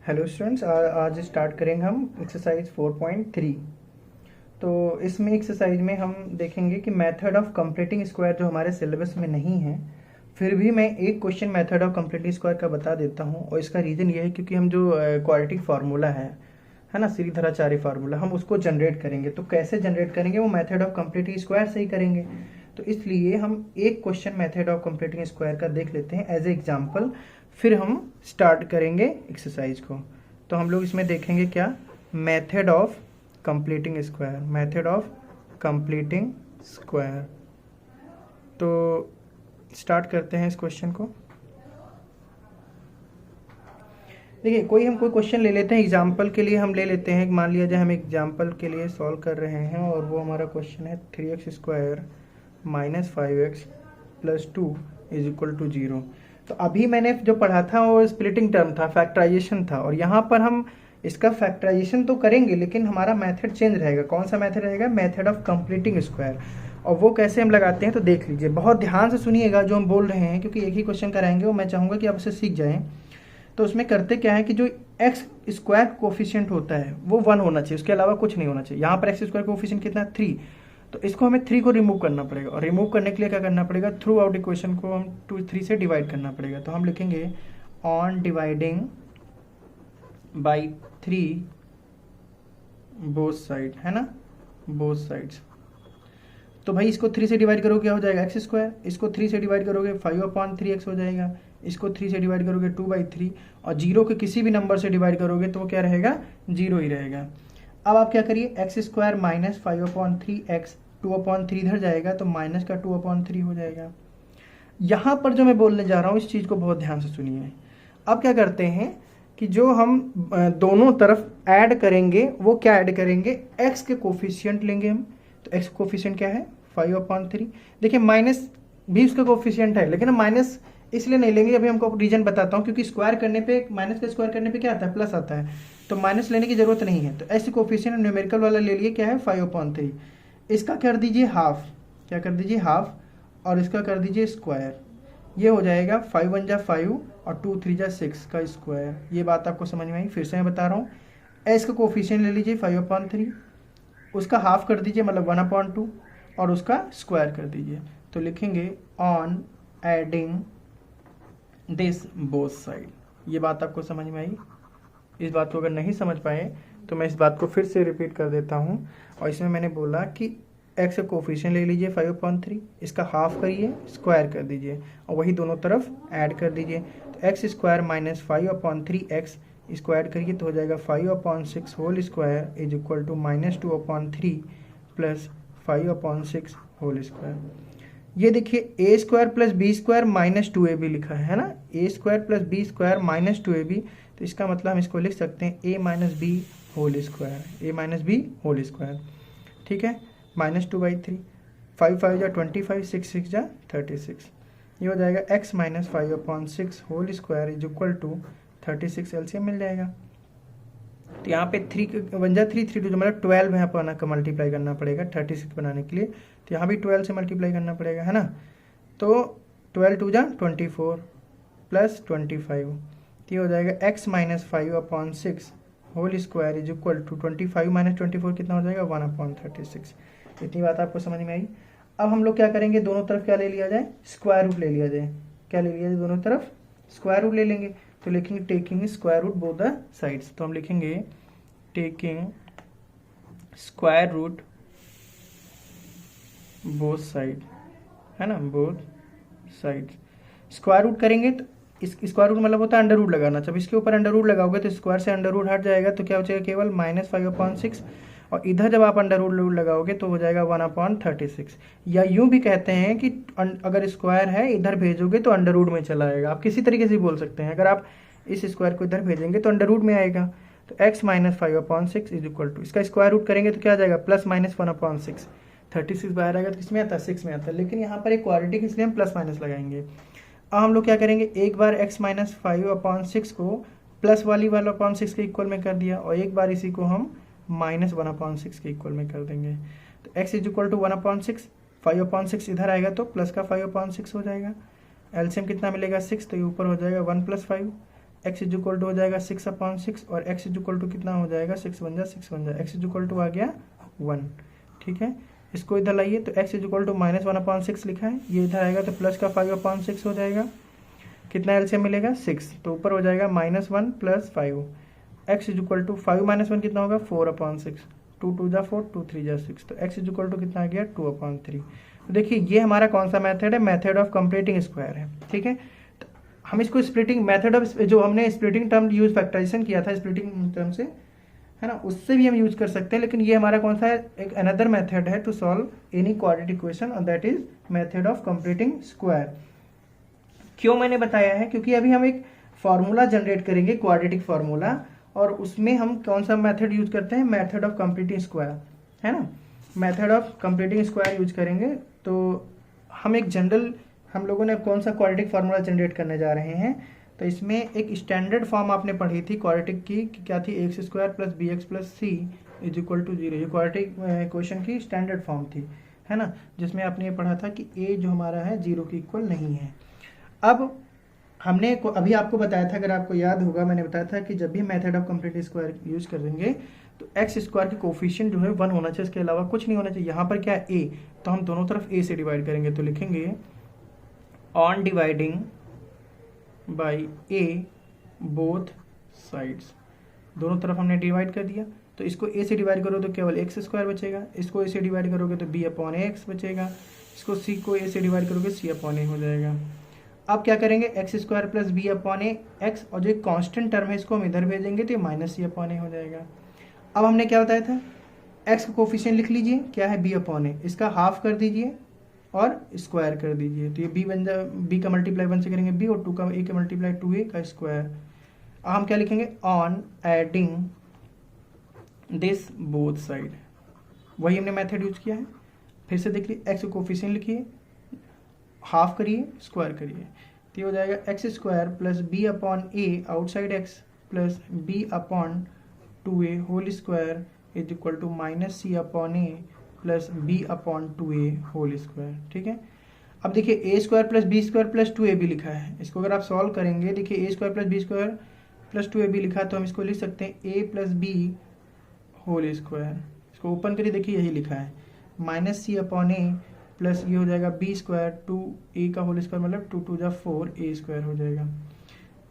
Hello students, आज start करेंगे हम एक्सरसाइज 4.3। तो इसमें एक्सरसाइज में हम देखेंगे कि मेथड ऑफ कंप्लीटिंग स्क्वायर जो हमारे सिलेबस में नहीं है, फिर भी मैं एक question method of completing square का बता देता हूँ। और इसका रीज़न ये है क्योंकि हम जो क्वाड्रेटिक फार्मूला है ना, श्रीधराचार्य फार्मूला, हम उसको जनरेट करेंगे। तो कैसे जनरेट करेंगे? वो मेथड ऑफ कंप्लीटिंग स्क्वायर से ही करेंगे। तो इसलिए हम एक question method of completing square का देख लेते हैं एज ए एग्जाम्पल, फिर हम स्टार्ट करेंगे एक्सरसाइज को। तो हम लोग इसमें देखेंगे क्या, method of completing square, method of completing square. तो स्टार्ट करते हैं इस क्वेश्चन को। देखिए, हम कोई क्वेश्चन ले लेते हैं एग्जाम्पल के लिए। हम ले लेते हैं, मान लिया जाए हम एग्जाम्पल के लिए सॉल्व कर रहे हैं और वो हमारा क्वेश्चन है 3x² minus 5x plus 2 is equal to 0। तो अभी मैंने जो पढ़ा था वो स्प्लिटिंग टर्म था, फैक्टराइजेशन था, और यहाँ पर हम इसका फैक्टराइजेशन तो करेंगे लेकिन हमारा मेथड चेंज रहेगा। कौन सा मेथड रहेगा? Method of completing square. और वो कैसे हम लगाते हैं तो देख लीजिए, बहुत ध्यान से सुनिएगा जो हम बोल रहे हैं, क्योंकि एक ही क्वेश्चन कराएंगे वो मैं चाहूँगा कि आप उसे सीख जाएं। तो उसमें करते क्या है कि जो एक्स स्क्वायर कोफिशिएंट होता है वो 1 होना चाहिए, उसके अलावा कुछ नहीं होना चाहिए। यहाँ पर एक्स स्क्वायर कोफिशिएंट कितना? 3। तो इसको हमें 3 को रिमूव करना पड़ेगा, और रिमूव करने के लिए क्या करना पड़ेगा? थ्रू आउट इक्वेशन को हम 3 से डिवाइड करना पड़ेगा। तो हम लिखेंगे on dividing by 3 both side, है ना, बोथ साइड्स। तो भाई इसको 3 से डिवाइड करोगे क्या हो जाएगा? X square. इसको 3 से डिवाइड करोगे 5/3x हो जाएगा। इसको 3 से डिवाइड करोगे 2/3, और 0 के किसी भी नंबर से डिवाइड करोगे तो वो क्या रहेगा? 0 ही रहेगा। अब आप क्या करिए, एक्स स्क्वायर माइनस 5/3x, 2/3 इधर जाएगा तो माइनस का 2/3 हो जाएगा। यहाँ पर जो मैं बोलने जा रहा हूँ इस चीज़ को बहुत ध्यान से सुनिए। अब क्या करते हैं कि जो हम दोनों तरफ ऐड करेंगे, वो क्या ऐड करेंगे? x के कोफिशिएंट लेंगे हम। तो x कोफिशिएंट क्या है? 5/3। देखिए माइनस भी उसका कोफिशिएंट है, लेकिन हम माइनस इसलिए नहीं लेंगे, अभी हमको रीजन बताता हूँ, क्योंकि स्क्वायर करने पे, माइनस का स्क्वायर करने पे क्या आता है? प्लस आता है। तो माइनस लेने की जरूरत नहीं है। तो ऐसे कोफिशिएंट न्यूमेरिकल वाला ले लिए, क्या है? 5/3। इसका कर दीजिए हाफ। क्या कर दीजिए? हाफ। और इसका कर दीजिए स्क्वायर। ये हो जाएगा 5 1 जा 5 और 2 3 जा 6 का स्क्वायर। ये बात आपको समझ में आई? फिर से मैं बता रहा हूँ, एस का कोफिशिएंट ले लीजिए 5/3, उसका हाफ कर दीजिए मतलब 1/2, और उसका स्क्वायर कर दीजिए। तो लिखेंगे on adding this both side. ये बात आपको समझ में आई? इस बात को अगर नहीं समझ पाए तो मैं इस बात को फिर से रिपीट कर देता हूँ। और इसमें मैंने बोला कि एक्स का कोफिशिएंट ले लीजिए 5/3, इसका हाफ करिए, स्क्वायर कर दीजिए, और वही दोनों तरफ ऐड कर दीजिए। तो एक्स स्क्वायर माइनस 5/3x इसको ऐड करिए तो हो जाएगा 5/6 whole square is equal to minus 2/3 plus 5/6 whole square. ये देखिए a square plus b square minus 2ab लिखा है ना, a square plus b square minus 2ab। तो इसका मतलब हम इसको लिख सकते हैं a minus b whole square, a minus b whole square. ठीक है, माइनस 2/3, 5 5 जा 25, 6 6 जा 36। ये हो जाएगा x minus 5/6 whole square is equal to 36। LCM मिल जाएगा। तो यहाँ पे 3 1 जा 3 3 2 मतलब 12 यहाँ पर का मल्टीप्लाई करना पड़ेगा 36 बनाने के लिए। तो यहाँ भी 12 से मल्टीप्लाई करना पड़ेगा, है ना। तो 12 2 जा 24 प्लस 25, तो ये हो जाएगा x minus 5/6 whole square is equal to 25 minus 24 कितना हो जाएगा? 1/36। इतनी बात आपको समझ में आई? अब हम लोग क्या करेंगे, दोनों तरफ क्या ले लिया जाए? स्क्वायर रूट ले लिया जाए। क्या ले लिया जाए? दोनों तरफ स्क्वायर रूट ले लेंगे। तो लिखेंगे taking square root both the sides. तो हम लिखेंगे taking square root both side, है ना, बोथ साइड्स। स्क्वायर रूट करेंगे तो इस स्क्वायर रूट मतलब होता है अंडर रूट लगाना। जब इसके ऊपर अंडर रूट लगाओगे तो स्क्वायर से अंडर रूट हट जाएगा, तो क्या हो जाएगा? केवल माइनस 5/6। और इधर जब आप अंडर रूट लगाओगे तो हो जाएगा 1/36। या यूं भी कहते हैं कि अगर स्क्वायर है इधर भेजोगे तो अंडर रूट में चला आएगा। आप किसी तरीके से बोल सकते हैं, अगर आप इस स्क्वायर को इधर भेजेंगे तो अंडर रूट में आएगा। तो x minus 5/6 is equal to, इसका स्क्वायर रूट करेंगे तो क्या आ जाएगा? Plus minus 1/6। 36 बाहर आएगा तो किस में आता है? 6 में आता है। लेकिन यहाँ पर एक क्वाड्रेटिक के इसलिए हम प्लस माइनस लगाएंगे। अब हम लोग क्या करेंगे, एक बार x माइनस 5/6 को प्लस वाली 1/6 के इक्वल में कर दिया, और एक बार इसी को हम माइनस 1/6 के इक्वल में कर देंगे। तो x इज इक्वल टू 1/6, 5/6 इधर आएगा तो प्लस का 5/6 हो जाएगा। एलसीएम कितना मिलेगा? 6। तो ये ऊपर हो जाएगा 1 + 5, x इज इक्वल टू हो जाएगा 6/6 और x इज इक्वल टू कितना हो जाएगा 6 बन जा x इज इक्वल टू आ गया 1। ठीक है, इसको इधर लाइए तो x इज इक्वल टू -1/6 लिखा है, ये इधर आएगा तो प्लस का 5/6 हो जाएगा। कितना एलसीएम मिलेगा 6, तो ऊपर हो जाएगा -1 + 5। x इज इक्वल टू 5 - 1 कितना होगा 4/6, 2 2 जा 4, 2 3 जा 6, तो x इज इक्वल टू कितना आ गया 2/3। तो देखिए ये हमारा कौन सा मेथड है, मेथड ऑफ कंप्लीटिंग स्क्वायर है। ठीक है, तो हम इसको स्प्लिटिंग मेथड ऑफ जो हमने स्प्लिटिंग टर्म यूज फैक्टराइजेशन किया था स्प्लिटिंग टर्म से, है ना, उससे भी हम यूज कर सकते हैं, लेकिन ये हमारा कौन सा है, एक अनदर मेथड है to solve any quadratic equation और that is method of completing square. क्यों मैंने बताया है, क्योंकि अभी हम एक फॉर्मूला जनरेट करेंगे क्वाड्रेटिक फार्मूला, और उसमें हम कौन सा मेथड यूज करते हैं, मेथड ऑफ कंप्लीटिंग स्क्वायर, है ना, method of completing square use करेंगे। तो हम एक जनरल, हम लोगों ने कौन सा क्वाड्रेटिक फार्मूला जनरेट करने जा रहे हैं, तो इसमें एक स्टैंडर्ड फॉर्म आपने पढ़ी थी क्वाड्रेटिक की, क्या थी, x² + bx + c = 0। ये क्वाड्रेटिक इक्वेशन की स्टैंडर्ड फॉर्म थी, है ना, जिसमें आपने ये पढ़ा था कि a जो हमारा है 0 के इक्वल नहीं है। अब हमने अभी आपको बताया था, अगर आपको याद होगा, मैंने बताया था कि जब भी method of complete square use करेंगे तो x² की कोफिशिएंट जो है 1 होना चाहिए, इसके अलावा कुछ नहीं होना चाहिए। यहाँ पर क्या है a, तो हम दोनों तरफ a से डिवाइड करेंगे, तो लिखेंगे on dividing by a both sides, दोनों तरफ हमने डिवाइड कर दिया। तो इसको a से डिवाइड करो तो केवल x² बचेगा, इसको a से डिवाइड करोगे तो b/x बचेगा, इसको c को a से डिवाइड करोगे c/a हो जाएगा। अब क्या करेंगे, x² + b/x, और जो एक कांस्टेंट टर्म है इसको हम इधर भेजेंगे तो ये -c/a हो जाएगा। अब हमने क्या बताया था, x का कोफिशिएंट लिख लीजिए, क्या है b/a, इसका हाफ कर दीजिए और स्क्वायर कर दीजिए, तो ये b बन जा, b का मल्टीप्लाई 1 से करेंगे b, और 2 का a का मल्टीप्लाई 2a का स्क्वायर। अब हम क्या लिखेंगे, on adding this both side, वही हमने मेथड यूज किया है। फिर से देख लीजिए, x का कोफिशिएंट लिखिए, हाफ करिए, स्क्वायर करिए, तो ये हो जाएगा x² + b/a outside x plus b/2a whole square is equal to -c/a plus b/2a whole square. ठीक है, अब देखिए a² + b² + 2ab लिखा है, इसको अगर आप सॉल्व करेंगे, देखिए a² + b² + 2ab लिखा है, तो हम इसको लिख सकते हैं a + b होल स्क्वायर। इसको ओपन करिए, देखिए यही लिखा है -c/a प्लस ये हो जाएगा b² 2a का होल स्क्वायर, मतलब 2 2 जा 4a² हो जाएगा,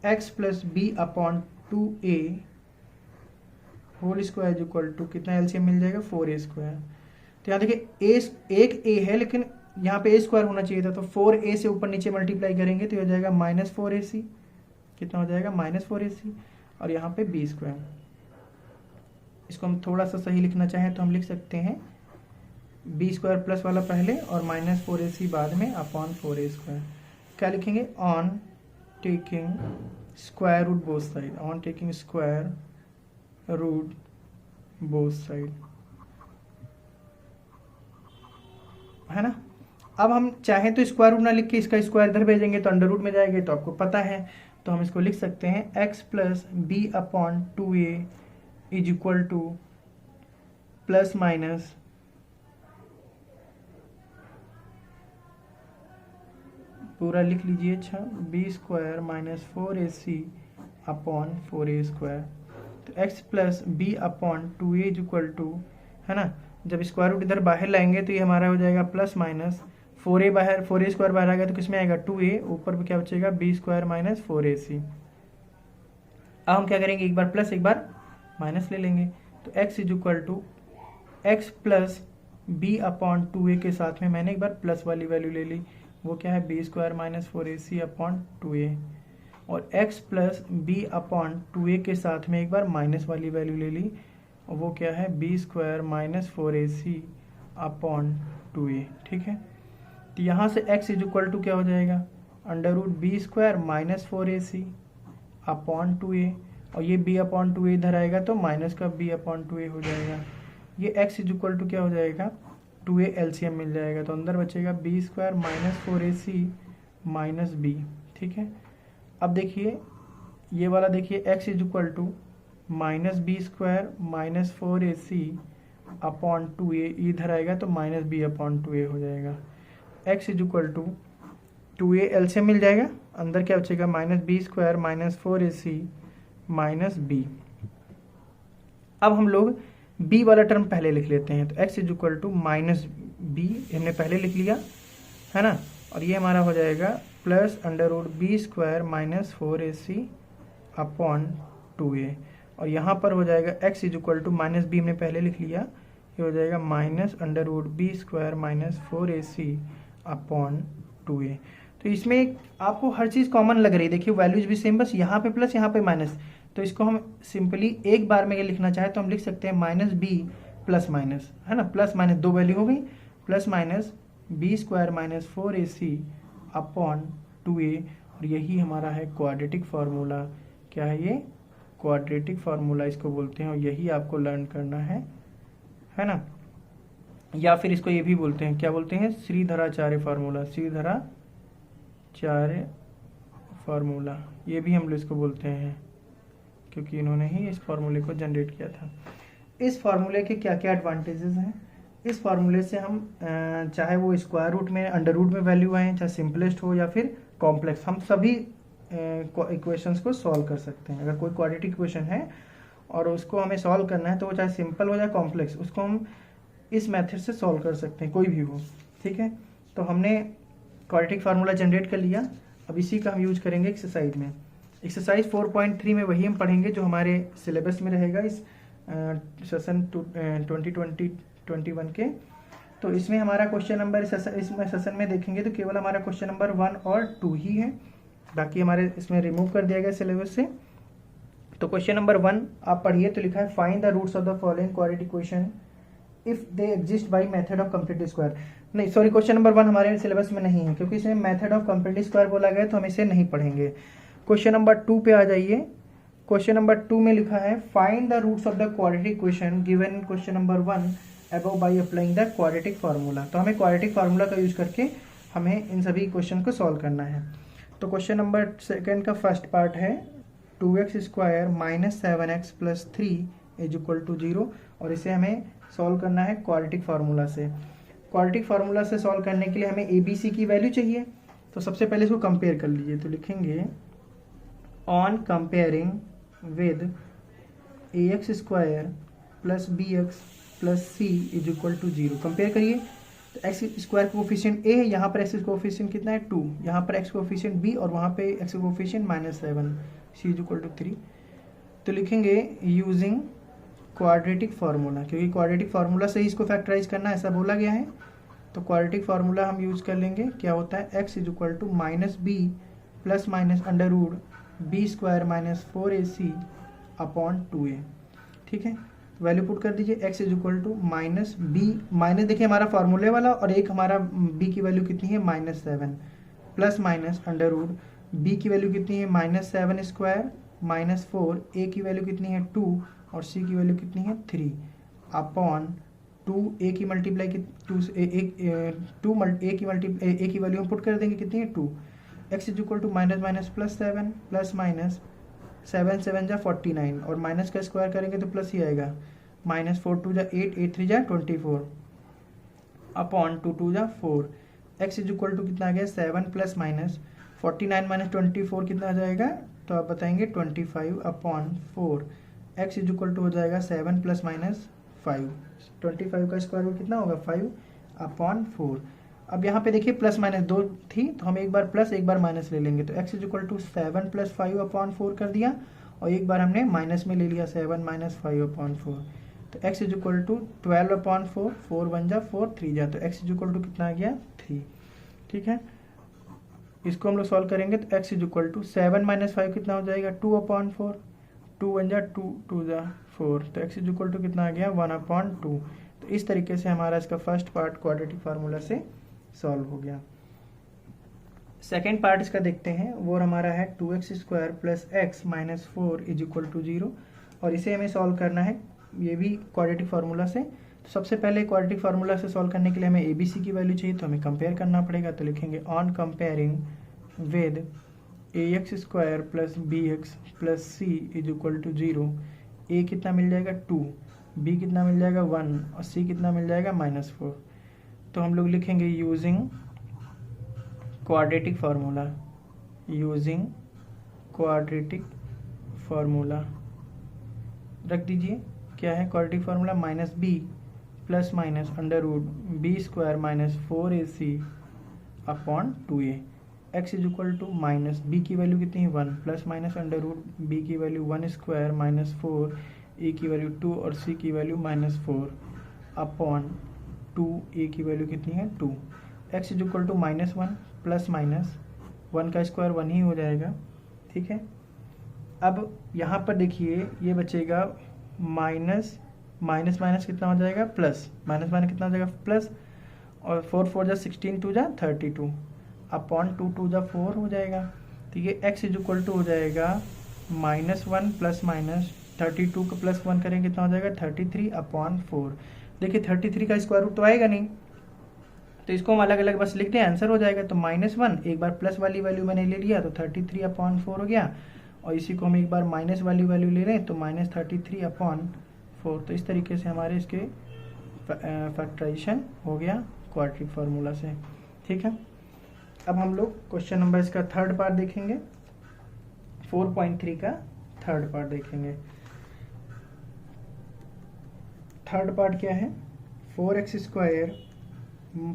x + b/2a whole square equal to कितना एलसीएम मिल जाएगा 4a²। तो यहाँ देखिए एक a है, लेकिन यहाँ पे a² होना चाहिए था, तो 4a से ऊपर नीचे मल्टीप्लाई करेंगे तो हो जाएगा -4ac, कितना हो जाएगा -4ac, और यहाँ पे b²। इसको हम थोड़ा सा सही लिखना चाहें तो हम लिख सकते हैं b² प्लस वाला पहले और -4ac बाद में अपॉन 4a²। क्या लिखेंगे, on taking square root both side, on taking square root both side, है ना। अब हम चाहें तो स्क्वायर रूट ना लिख के इसका स्क्वायर इधर भेजेंगे तो अंडर रूट में जाएंगे, तो आपको पता है, तो हम इसको लिख सकते हैं x + b/2a is equal two plus minus पूरा लिख लीजिए, अच्छा b² - 4ac अपॉन 4a²। तो x + b/2a is equal to, है ना, जब स्क्वायर रूट इधर बाहर लाएंगे तो ये हमारा हो जाएगा प्लस माइनस 4a बाहर, 4a² बाहर आ गया तो किसमें आएगा 2a, ऊपर पे क्या बचेगा b² - 4ac। अब हम क्या करेंगे, एक बार प्लस एक बार माइनस ले लेंगे, तो x is equal to x + b/2a के साथ में मैंने एक बार प्लस वाली वैल्यू ले ली, वो क्या है b² - 4ac अपॉन 2a, और x + b/2a के साथ में एक बार माइनस वाली वैल्यू ले ली, और वो क्या है b² - 4ac अपॉन 2a। ठीक है, तो यहाँ से x इज इक्वल टू क्या हो जाएगा, √b² - 4ac अपॉन 2a, और ये b/2a इधर आएगा तो माइनस का b/2a हो जाएगा। ये x इज इक्वल टू क्या हो जाएगा 2a एलसीएम मिल जाएगा, तो अंदर बचेगा b² - 4ac माइनस b। ठीक है, अब देखिए ये वाला, देखिए x is equal to -b² - 4ac upon 2a इधर आएगा तो -b/2a हो जाएगा। x is equal to 2a LCM मिल जाएगा, अंदर क्या बचेगा, -b² minus 4ac minus b। अब हम लोग b वाला टर्म पहले लिख लेते हैं, तो x is equal to minus b हमने पहले लिख लिया है ना, और ये हमारा हो जाएगा plus √b² minus 4ac upon 2a, और यहाँ पर हो जाएगा x is equal to minus b हमने पहले लिख लिया, ये हो जाएगा -√b² minus 4ac upon 2a। तो इसमें आपको हर चीज़ कॉमन लग रही है, देखिए वैल्यूज भी सेम, बस यहाँ पे प्लस यहाँ पे माइनस, तो इसको हम सिंपली एक बार में ये लिखना चाहे तो हम लिख सकते हैं -b प्लस माइनस, है ना, प्लस माइनस दो वैल्यू हो गई, plus minus b² minus 4ac upon 2a, और यही हमारा है क्वाड्रेटिक फार्मूला। क्या है ये, क्वाड्रेटिक फार्मूला इसको बोलते हैं, और यही आपको लर्न करना है ना। या फिर इसको ये भी बोलते हैं, क्या बोलते हैं, श्रीधराचार्य फार्मूला, श्रीधराचार्य फार्मूला, ये भी हम लोग इसको बोलते हैं क्योंकि इन्होंने ही इस फार्मूले को जनरेट किया था। इस फार्मूले के क्या क्या एडवांटेजेस हैं, इस फार्मूले से हम चाहे वो स्क्वायर रूट में, अंडर रूट में वैल्यू आए, चाहे सिंपलेस्ट हो या फिर कॉम्प्लेक्स, हम सभी इक्वेशंस को सॉल्व कर सकते हैं। अगर कोई क्वाड्रेटिक इक्वेशन है और उसको हमें सॉल्व करना है तो वो चाहे सिंपल हो या कॉम्प्लेक्स, उसको हम इस मेथड से सॉल्व कर सकते हैं, कोई भी हो, ठीक है। तो हमने क्वाड्रेटिक फार्मूला जनरेट कर लिया, अब इसी का हम यूज करेंगे एक्सरसाइज में। एक्सरसाइज 4.3 में वही हम पढ़ेंगे जो हमारे सिलेबस में रहेगा इस सेशन 2020-21 के। तो इसमें हमारा क्वेश्चन नंबर इसमें सेशन में देखेंगे तो केवल हमारा क्वेश्चन नंबर 1 और 2 ही है, बाकी हमारे इसमें रिमूव कर दिया गया सिलेबस से। तो क्वेश्चन नंबर 1 आप पढ़िए, तो लिखा है find the roots of the following quadratic equation if they exist by method of complete square. नहीं सॉरी, क्वेश्चन नंबर 1 हमारे सिलेबस में नहीं है क्योंकि इसमें मेथड ऑफ कंप्लीट स्क्वायर बोला गया, तो हम इसे नहीं पढ़ेंगे। क्वेश्चन नंबर 2 पे आ जाइए। क्वेश्चन नंबर 2 में लिखा है find the roots of the quadratic equation given in question number 1 above by applying the quadratic formula. तो हमें क्वाड्रेटिक फार्मूला का यूज करके हमें इन सभी क्वेश्चन को सॉल्व करना है। तो क्वेश्चन नंबर 2 का फर्स्ट पार्ट है 2x² minus 7x plus 3 is equal to 0, और इसे हमें सॉल्व करना है क्वाड्रेटिक फार्मूला से। क्वाड्रेटिक फार्मूला से सॉल्व करने के लिए हमें ABC की वैल्यू चाहिए, तो सबसे पहले इसको कंपेयर कर लीजिए। तो लिखेंगे on comparing with ax² plus bx plus c is equal to 0। Compare करिए तो x² कोफिशिएंट a है, यहाँ पर x कोफिशिएंट कितना है 2, यहाँ पर x कोफिशिएंट b और वहाँ पे x coefficient -7, c is equal to 3। तो लिखेंगे यूजिंग क्वाड्रेटिक फार्मूला, क्योंकि क्वाड्रेटिक फार्मूला से ही इसको फैक्टराइज करना ऐसा बोला गया है। तो क्वाड्रेटिक फार्मूला हम यूज कर लेंगे, क्या होता है x is equal to -b plus minus √b² minus 4ac upon 2a, ठीक है। वैल्यू पुट कर दीजिए, x is equal to -b, minus देखिए हमारा फार्मूले वाला, और एक हमारा b की वैल्यू कितनी है -7, प्लस माइनस √b की वैल्यू कितनी है -7² माइनस 4, a की वैल्यू कितनी है 2 और c की वैल्यू कितनी है 3 अपॉन 2, a की मल्टीप्लाई a की वैल्यू हम पुट कर देंगे कितनी है 2, x is equal to minus plus 7 plus minus 7 7 जा 49, और माइनस का स्क्वायर करेंगे तो प्लस ही आएगा, -4 2 जा 8 8 3 जा 24 अपॉन 2 2 जा 4, x इज इक्वल टू कितना आ गया 7 प्लस माइनस 49 माइनस 24 कितना आ जाएगा, तो आप बताएंगे 25 upon 4, x is equal to हो जाएगा 7 प्लस माइनस 5, 25 का स्क्वायर रूट कितना होगा 5 अपॉन 4। अब यहाँ पे देखिए प्लस माइनस 2 थी, तो हम एक बार प्लस एक बार माइनस ले लेंगे, तो x is equal to 7 plus 5 upon 4 कर दिया, और एक बार हमने माइनस में ले लिया 7 माइनस 5 अपॉन 4, तो x is equal to 12 upon 4, 4 1 जा 4 3 जा, तो x इज इक्वल टू कितना आ गया 3, ठीक है। इसको हम लोग सॉल्व करेंगे तो x is equal to 7 minus 5 कितना हो जाएगा 2 अपॉन 4, 2 1 जा 2 2 जा 4, तो x इज इक्वल टू कितना आ गया 1 अपॉन 2। तो इस तरीके से हमारा इसका फर्स्ट पार्ट क्वाड्रेटिक फार्मूला से सॉल्व हो गया। सेकेंड पार्ट इसका देखते हैं, वो हमारा है 2x² plus x minus 4 is equal to 0, और इसे हमें सॉल्व करना है ये भी क्वाड्रेटिक फार्मूला से। तो सबसे पहले क्वाड्रेटिक फार्मूला से सॉल्व करने के लिए हमें ABC की वैल्यू चाहिए, तो हमें कंपेयर करना पड़ेगा। तो लिखेंगे on comparing with ax² plus bx plus c is equal to 0, a कितना मिल जाएगा 2, b कितना मिल जाएगा 1 और c कितना मिल जाएगा -4। तो हम लोग लिखेंगे using quadratic formula, using quadratic formula. रख दीजिए क्या है quadratic formula, minus b plus minus under root b square minus 4ac upon 2a। X is equal to minus b की वैल्यू कितनी है 1 plus minus under root b की value 1 square minus 4, a की value 2 और सी की value minus 4 upon 2, ए की value कितनी है 2। X is equal to minus 1 plus minus 1 का स्क्वायर 1 ही हो जाएगा, ठीक है। अब यहाँ पर देखिए ये बचेगा माइनस माइनस माइनस कितना हो जाएगा प्लस, माइनस माइनस कितना हो जाएगा प्लस, और 4 4 जा 16, 2 जा 32 अपॉन 2 2 जा 4 हो जाएगा। तो ये एक्स इज इक्वल टू हो जाएगा माइनस 1 प्लस माइनस 32 का प्लस 1 करेंगे कितना हो जाएगा 33 अपॉन 4। देखिए 33 का स्क्वायर रूट तो आएगा नहीं, तो इसको हम अलग अलग बस लिख दें, आंसर हो जाएगा। तो माइनस 1 एक बार प्लस वाली वैल्यू मैंने ले लिया तो 33 अपॉन 4 हो गया, और इसी को हम एक बार माइनस वाली वैल्यू ले लें तो माइनस 33 अपॉन 4। तो इस तरीके से हमारे इसके फैक्टराइजेशन हो गया क्वाड्रेटिक फार्मूला से, ठीक है। अब हम लोग क्वेश्चन नंबर इसका थर्ड पार्ट देखेंगे, 4.3 का थर्ड पार्ट देखेंगे। थर्ड पार्ट क्या है, 4x square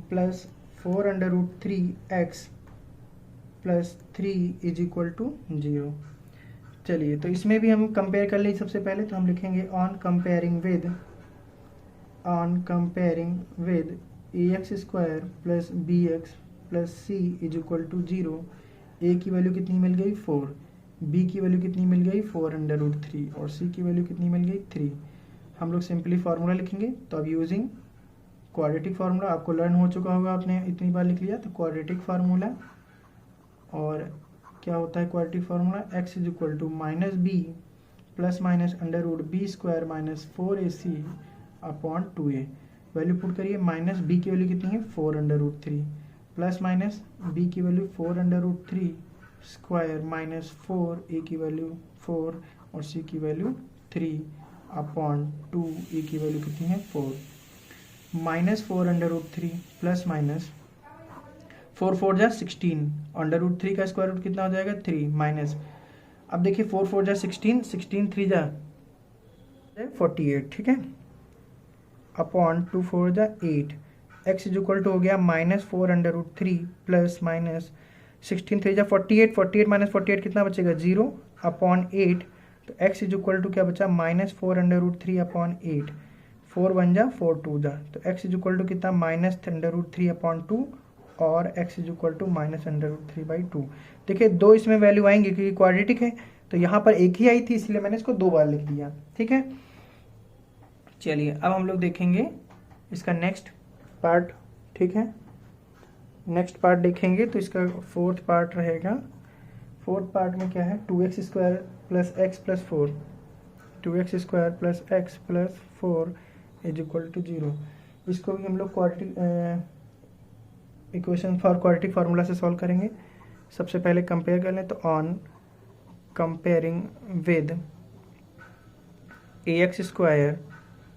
plus 4 under root 3x plus 3 is equal to 0। चलिए तो इसमें भी हम कंपेयर कर लें। सबसे पहले तो हम लिखेंगे on comparing with ax square plus bx plus c is equal to 0। A की वैल्यू कितनी मिल गई 4, बी की वैल्यू कितनी मिल गई 4 अंडर रूट 3 और सी की वैल्यू कितनी मिल गई 3। हम लोग सिंपली फार्मूला लिखेंगे। तो अब यूजिंग क्वाड्रेटिक फार्मूला, आपको लर्न हो चुका होगा, आपने इतनी बार लिख लिया। तो क्वाड्रेटिक फार्मूला, और क्या होता है quadratic formula, x is equal to minus b plus minus under root b square minus 4ac upon 2a। Value put करिए, माइनस बी की वैल्यू कितनी है 4 under root 3 plus minus b की value 4 under root 3 square minus 4, a की value 4 और सी की value 3 upon 2, ए की value कितनी है 4, minus 4 under root 3 plus minus 4 4 जा 16, अंडर रूट 3 का स्क्वायर रूट कितना हो जाएगा 3 माइनस, अब देखिए 4 4 जा 16, 16 3 जा 48, ठीक है, अपॉन 2 4 जा 8। एक्स इज इक्वल टू हो गया minus 4 under root 3 plus minus 16 3 जा 48, 48 माइनस 48 कितना बचेगा 0 अपॉन 8। तो एक्स इज इक्वल टू क्या बचा माइनस 4 अंडर रूट 3 अपॉन 8, 4 1 जा 4 2 जा, तो एक्स इज इक्वल टू कितना माइनस अंडर रूट 3 अपॉन 2 और x is equal to minus under root 3/2। देखिए दो इसमें वैल्यू आएंगे क्योंकि क्वाड्रेटिक है, तो यहाँ पर एक ही आई थी इसलिए मैंने इसको 2 बार लिख दिया, ठीक है। चलिए अब हम लोग देखेंगे इसका नेक्स्ट पार्ट, ठीक है। नेक्स्ट पार्ट देखेंगे तो इसका फोर्थ पार्ट रहेगा। फोर्थ पार्ट में क्या है, 2x square plus x plus 4, 2x square plus x plus 4 is equal to 0। इसको भी हम लोग quadratic equation for quadratic formula से सॉल्व करेंगे। सबसे पहले कंपेयर कर लें, तो on comparing with ax square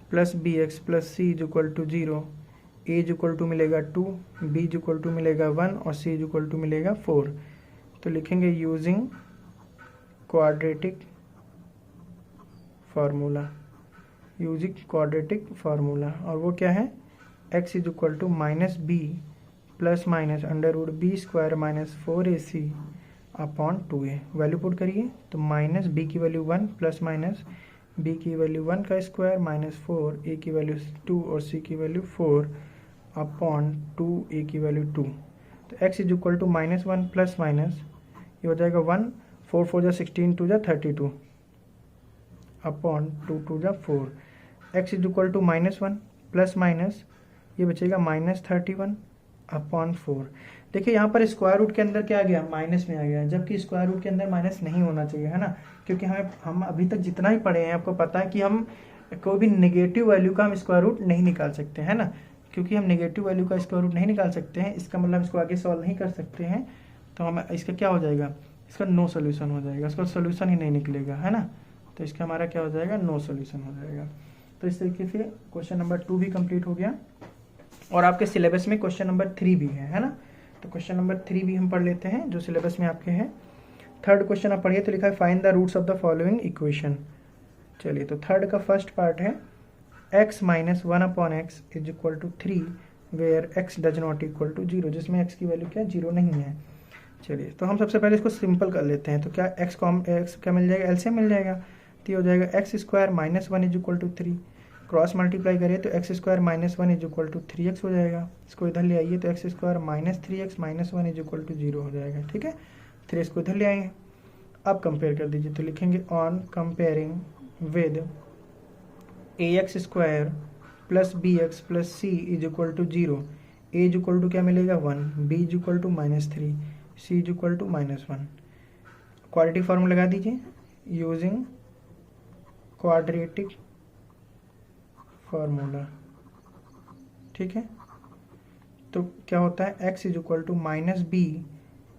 plus bx plus c is equal to 0, a is equal to मिलेगा 2, b इज इक्वल टू मिलेगा 1 और c इज इक्वल टू मिलेगा 4। तो लिखेंगे using quadratic formula, using quadratic formula, और वो क्या है x is equal to minus b plus minus under root b square minus 4ac upon 2a। Value put करिए, तो माइनस बी की वैल्यू 1 प्लस माइनस बी की वैल्यू 1 का square minus 4, a की वैल्यू 2 और सी की वैल्यू 4 अपॉन 2, ए की value 2। तो x is equal to minus 1 plus minus ये हो जाएगा 1, 4 4 जा 16, 2 जा 32 अपॉन 2 2 जा 4। X is equal to minus 1 plus minus ये बचेगा माइनस 31 अपॉन 4। देखिए यहाँ पर स्क्वायर रूट के अंदर क्या आ गया, माइनस में आ गया, जबकि स्क्वायर रूट के अंदर माइनस नहीं होना चाहिए, है ना। क्योंकि हम अभी तक जितना ही पढ़े हैं आपको पता है कि हम कोई भी नेगेटिव वैल्यू का हम स्क्वायर रूट नहीं निकाल सकते, है ना। क्योंकि हम नेगेटिव वैल्यू का स्क्वायर रूट नहीं निकाल सकते हैं, इसका मतलब इसको आगे सॉल्व नहीं कर सकते हैं, तो हम इसका क्या हो जाएगा, इसका नो सोल्यूशन हो जाएगा, इसका सोल्यूशन ही नहीं निकलेगा, है ना। तो इसका हमारा क्या हो जाएगा, नो सोल्यूशन हो जाएगा। तो इस तरीके से क्वेश्चन नंबर 2 भी कंप्लीट हो गया, और आपके सिलेबस में क्वेश्चन नंबर 3 भी है ना। तो क्वेश्चन नंबर 3 भी हम पढ़ लेते हैं जो सिलेबस में आपके हैं। थर्ड क्वेश्चन आप पढ़िए, तो लिखा है find the roots of the following equation. चलिए, तो थर्ड का फर्स्ट पार्ट है x minus 1/x is equal to 3 where x does not equal to 0, जिसमें x की वैल्यू क्या 0 नहीं है। चलिए, तो हम सबसे पहले इसको सिंपल कर लेते हैं। तो क्या x क्या मिल जाएगा, एलसीएम मिल जाएगा। तो ये हो जाएगा x square minus 1 is equal to 3, cross multiply करिए तो x square minus 1 is equal to 3x हो जाएगा। इसको इधर ले आइए तो x square minus 3x minus 1 is equal to 0 हो जाएगा। ठीक है, 3 को इधर ले आएंगे। अब कंपेयर कर दीजिए, तो लिखेंगे on comparing with ax square plus bx plus c is equal to 0। a is equal to क्या मिलेगा 1, b is equal to -3, c is equal to -1। Quadratic formula लगा दीजिए यूजिंग क्वाड्रेटिक फार्मूला। ठीक है, तो क्या होता है x is equal to minus b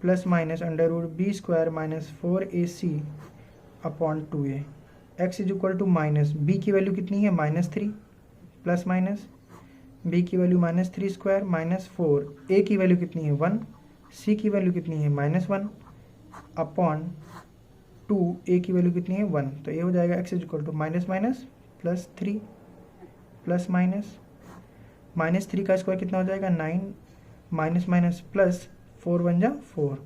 plus minus under root b square minus 4ac upon 2a। x is equal to minus b की value कितनी है -3 प्लस माइनस बी की वैल्यू -3 स्क्वायर माइनस 4, a की वैल्यू कितनी है 1, c की value कितनी है -1 अपॉन 2, a की वैल्यू कितनी है 1। तो ये हो जाएगा x is equal to minus minus plus 3 plus minus 3 का स्क्वायर कितना हो जाएगा 9 माइनस माइनस प्लस 4 1 जा 4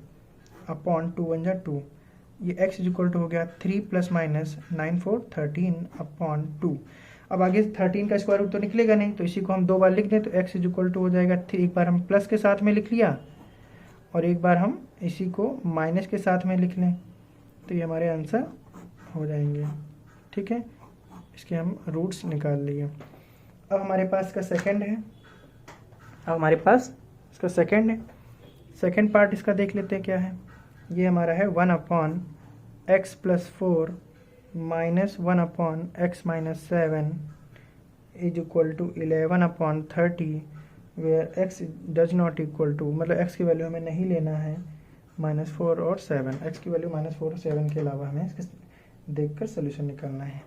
अपॉन 2 1 जा 2। ये x इज इक्वल टू हो गया 3 प्लस माइनस 9 4 13 अपॉन 2। अब आगे 13 का स्क्वायर रूट तो निकलेगा नहीं, तो इसी को हम 2 बार लिख दें तो x इज इक्वल टू हो जाएगा 3, एक बार हम प्लस के साथ में लिख लिया और एक बार हम इसी को माइनस के साथ में लिख लें, तो ये हमारे आंसर हो जाएंगे। ठीक है, इसके हम रूट्स निकाल लिए। अब हमारे पास इसका सेकंड है, सेकंड पार्ट इसका देख लेते हैं क्या है। ये हमारा है 1/x plus 4 minus 1/x minus 7 is equal to 11/30 where x does not equal to, मतलब x की वैल्यू हमें नहीं लेना है -4 और 7, x की वैल्यू -4 और 7 के अलावा हमें इसके देखकर सोल्यूशन निकालना है।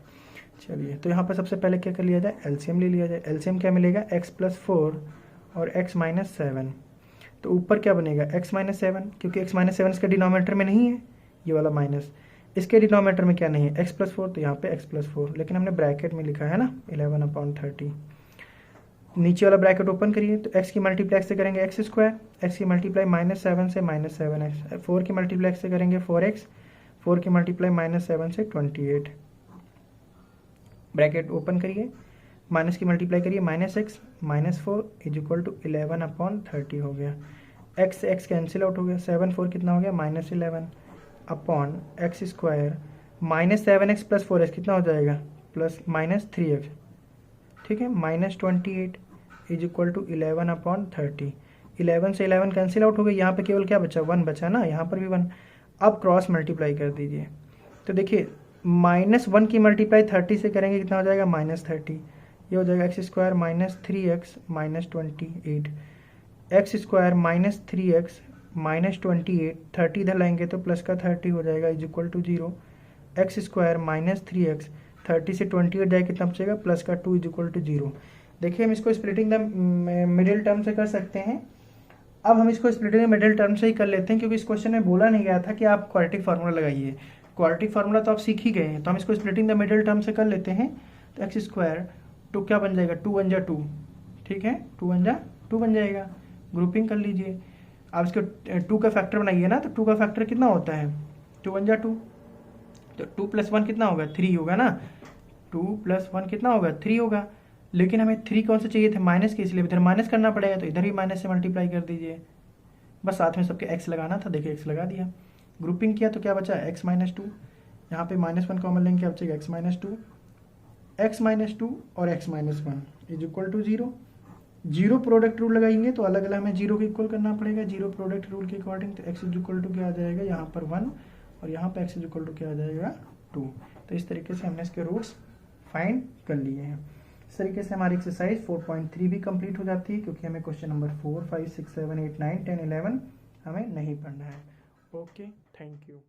चलिए, तो यहाँ पर सबसे पहले क्या कर लिया जाए, एलसीएम ले लिया जाए। एलसीएम क्या मिलेगा x प्लस 4 और x माइनस 7। तो ऊपर क्या बनेगा x माइनस 7, क्योंकि x माइनस 7 इसके डिनोमिनेटर में नहीं है, ये वाला माइनस इसके डिनोमिनेटर में क्या नहीं है x प्लस 4, तो यहाँ पे x प्लस 4, लेकिन हमने ब्रैकेट में लिखा है ना 11/30। नीचे वाला ब्रैकेट ओपन करिए तो x की मल्टीप्लाई से करेंगे x स्क्वायर, x की मल्टीप्लाई -7 से -7x, 4 की मल्टीप्लाई से करेंगे 4x, 4 की मल्टीप्लाई -7 से 28। ब्रैकेट ओपन करिए, माइनस की मल्टीप्लाई करिए -x -4 इज इक्वल टू 11/30 हो गया। x से x कैंसिल आउट हो गया, 7 4 कितना हो गया -11 upon x square -7x plus 4x कितना हो जाएगा +-3x। ठीक है, -28 इज इक्वल टू 11/30। 11 से 11 कैंसिल आउट हो गई, यहाँ पे केवल क्या बचा 1 बचा ना, यहाँ पर भी 1। अब क्रॉस मल्टीप्लाई कर दीजिए, तो देखिए -1 की मल्टीप्लाई 30 से करेंगे कितना हो जाएगा -30। ये हो जाएगा x square -3x -28, x square -3x -28, 30 इधर लाएंगे तो प्लस का 30 हो जाएगा is equal to 0। X square -3x, 30 से 28 जाए कितना बचेगा प्लस का 2 इज इक्वल टू 0। देखिए, हम इसको स्प्लिटिंग द मिडिल टर्म से कर सकते हैं। अब हम इसको स्प्लिटिंग द मिडिल टर्म से ही कर लेते हैं, क्योंकि इस क्वेश्चन में बोला नहीं गया था कि आप क्वाड्रेटिक फार्मूला लगाइए। क्वाड्रेटिक फार्मूला तो आप सीख ही गए हैं, तो हम इसको स्प्लिटिंग द मिडिल टर्म से कर लेते हैं। तो एक्स स्क्वायर टू क्या बन जाएगा 2 1 जा 2, ठीक है 2 1 जा 2 बन जाएगा। ग्रुपिंग कर लीजिए, आप इसको 2 का फैक्टर बनाइए ना, तो 2 का फैक्टर कितना होता है 2 1 जा 2, तो 2 + 1 कितना होगा 3 होगा ना, 2 + 1 कितना होगा 3 होगा। लेकिन हमें 3 कौन से चाहिए थे माइनस के, इसलिए इधर माइनस करना पड़ेगा, तो इधर भी माइनस से मल्टीप्लाई कर दीजिए। बस साथ में सबके x लगाना था, देखिए x लगा दिया। ग्रुपिंग किया तो क्या बचा x -2, यहाँ पे -1 कॉमन लेंगे क्या बचेगा x -2 और x -1 is equal to 0। 0 product rule लगाएंगे तो अलग अलग हमें 0 को इक्वल करना पड़ेगा 0 प्रोडक्ट रूल के अकॉर्डिंग। तो x इज इक्वल टू क्या आ जाएगा यहाँ पर 1 और यहाँ पे x इज इक्वल टू क्या आ जाएगा 2। तो इस तरीके से हमने इसके रूट्स फाइंड कर लिए हैं। इस तरीके से हमारी एक्सरसाइज 4.3 भी कंप्लीट हो जाती है, क्योंकि हमें क्वेश्चन नंबर 4 5 6 7 8 9 10 11 हमें नहीं पढ़ना है। Okay, thank you.